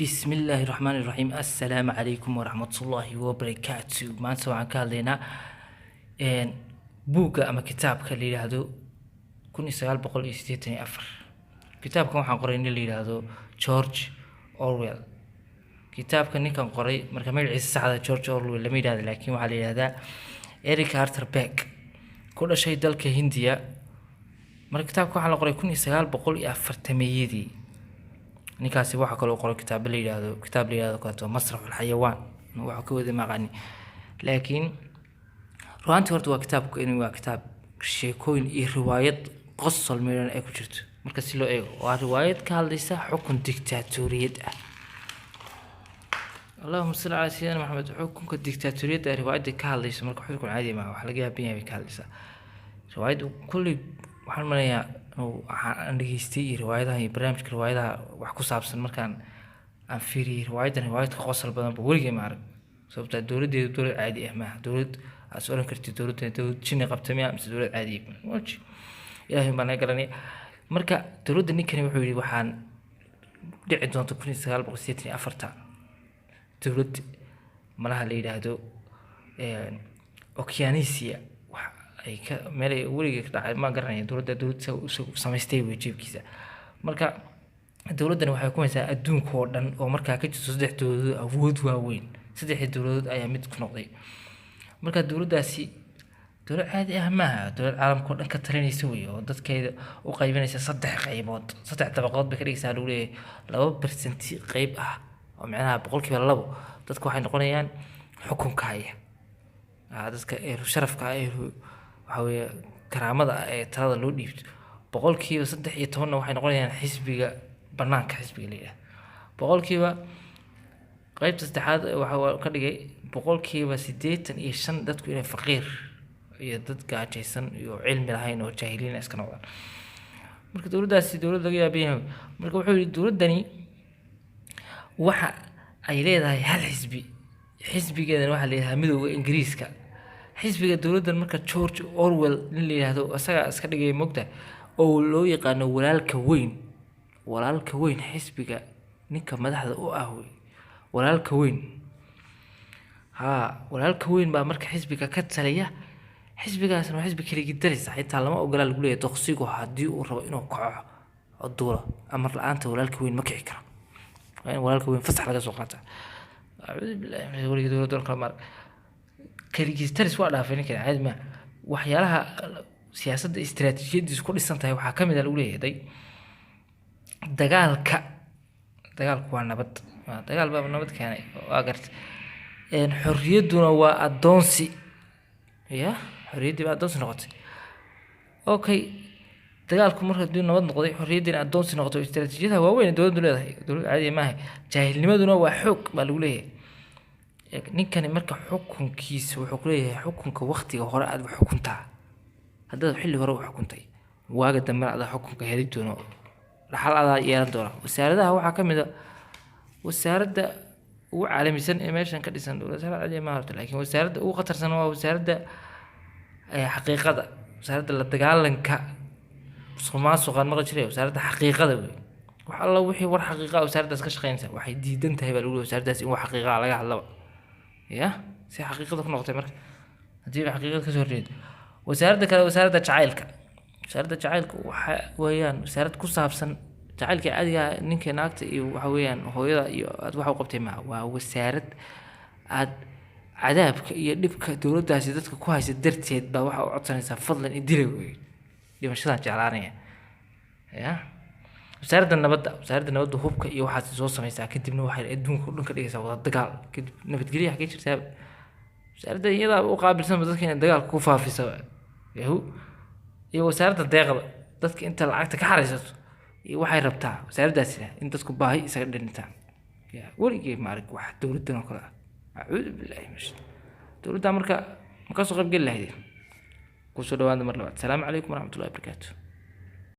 بسم الله الرحمن الرحيم السلام عليكم ورحمة الله وبركاته ما سوى كالينا إن بوكا أما كتاب كلي هذا كوني سؤال بقول إستيتني أفر كتاب كم حقرين اللي هذا جورج أورويل كتاب كان قري مركمل عيسى على جورج أورويل لم يداد لكن على هذا إريك آرثر بيك كل شيء دلك هندية مركتاب كم على قري كوني سؤال بقول أفر تمييدي ninkaasi waxa kale oo qoray kitaab la yiraahdo kato masraf alxayawaan waxa ku wada maqani laakiin ruanti horta waa kitaabku inuu waa kitaab sheekooyin iyo riwaayad qosol meelan ay ku jirto marka si loo eego waa riwaayad ka hadlaysa xukun diktatoriyad ah Allahumma salli ala sayyidina Muhammad xukunka diktatoriyad ah riwaayada ka hadlaysa marka xukun caadi ma wax laga yaabin ka hadlaysa riwaayadu kulli waxaan maleeyaa waxaan dhageystay riwaayadaha iyo barnaamijka riwaayadaha wax ku saabsan markaan aan fiiriyay riwaayad ka qosol badan weligeey ma arag sababta dawladeedu dawlad caadi ah ma dawlad asooran kartid dawladda jini qabtay ama dawlad caadi ah ilaahay baan garanay marka dawladda ninkani wuxuu yiri waxaan dhici doonto 1984 dawlad malaha la yiraahdo Oceania ay ka meel weligeey ka dhacay ma garanay dawladda samaystay wajibkiisa marka dawladdan waxay ku haysaa adduunka oo dhan oo markaa ka jirto saddex dawladood awood waaweyn saddex dawladood ayaa mid ku noqday marka dawladdaasi dawlad caadi ah ma dawlad caalamka oo dhan ka talinaysa way oo dadkeeda u qaybinaysa saddex qaybood saddex dabaqood bay ka dhigaysaa lagu leeyahay 2% qayb ah oo macnaha 2% dadku waxay noqonayaan xukunka haya dadka sharafka ah waxaweye karaamada ee talada loo dhiibto 3% waxay noqonayaan xisbiga banaanka xisbiga leeyahay 1% qaybta saddexaad waxa ka dhigay 85% dadku inay faqiir iyo dad gaajaysan iyo cilmi lahayn oo jaahiliin iska noqdaan marka dawladdaasi dawlad laga yaabay marka wuxuu yiri dawladdani waxa ay leedahay hal xisbigeedana waxa leeyahay midowga Ingiriiska xisbiga dawladdan marka George Orwell nin la yiraahdo asaga iska dhigay mogta oo loo yaqaan walaalka weyn xisbiga ninka madaxda u ah walaalka weyn baa marka xisbiga ka taliya xisbigaasna waa xisbi kaliya darisa xitaa lama ogola lagu leeyahay doqsigu hadii uu rabo inuu kaco aduula amar la'aanta walaalka weyn ma kici karo walaalka weyn fasax laga soo qaata a'uudu billahi waliga dawladda kala mar kaligistaris waa dhaafin kara caadi ma waxyaalaha siyaasadda istiraatiijiyadiisu ku dhisan tahay waxa kamid ah lagu leeyahay dagaalku waa nabad dagaal baa nabad keenay waa gartay xorriyaduna waa adoonsi xorriyadii baa adoonsi noqotay okay dagaalku marka dib nabad noqday xorriyadina adoonsi noqotay istiraatiijiyada waaweyn dawladdu leedahay dawlad caadi ma aha jaahilnimaduna waa xoog baa lagu leeyahay ninkani marka xukunkiisa wuxuu ku leeyahay xukunka waqtiga hore aad xukuntaa hadda xilli hore wax xukuntay waaga dambe aad xukunka heli doono dhaxal aad yeelan doona wasaaradaha waxa kamid ah wasaaradda ugu caalamisan ee meeshan ka dhisan dawladda caadi ma aha laakiin wasaaradda ugu qatarsan waa wasaaradda xaqiiqada wasaaradda la dagaalanka Soomaaliya ma jiray wasaaradda xaqiiqada wax alla wixii war xaqiiqa wasaaraddaas ka shaqeynaysa waxay diidan tahay baa lagu leeyahay wasaaraddaas in wax xaqiiqa laga hadlaba si xaqiiqada ku noqotay marka hadii xaqiiqada ka soo reed wasaaradda kale wasaaradda jacaylka waxa weeyaan wasaarad ku saabsan jacaylka caadiga ninka naagta iyo waxa weeyaan hooyada iyo aad wax u qabtay ma waa wasaarad aad cadaabka iyo dhibka dawladdaasi dadka ku haysa darteed baa waxa u codsanaysa fadlan idilay weey dhimashada jeclaanaya wasaaradda nabadda hubka iyo waxa soo sameeyay kadibna waxay adduunka u dhanka dhigaysaa wada dagaal kadib nabadgelyo xagee jirtaa wasaaradda iyada u qaabilsan dadka in dagaal ku faafiso iyo wasaaradda deeqda dadka inta lacagta ka xareysato iyo waxay rabtaa wasaaraddaasi in dadku baahi isaga dhintaan weligeey ma arag wax dawladdan oo kale a'uudu billahi minash dawladda marka soo qayb gal lahayd ku soo dhawaada mar labaad salaamu calaykum waraxmatullaahi wabarakaatuh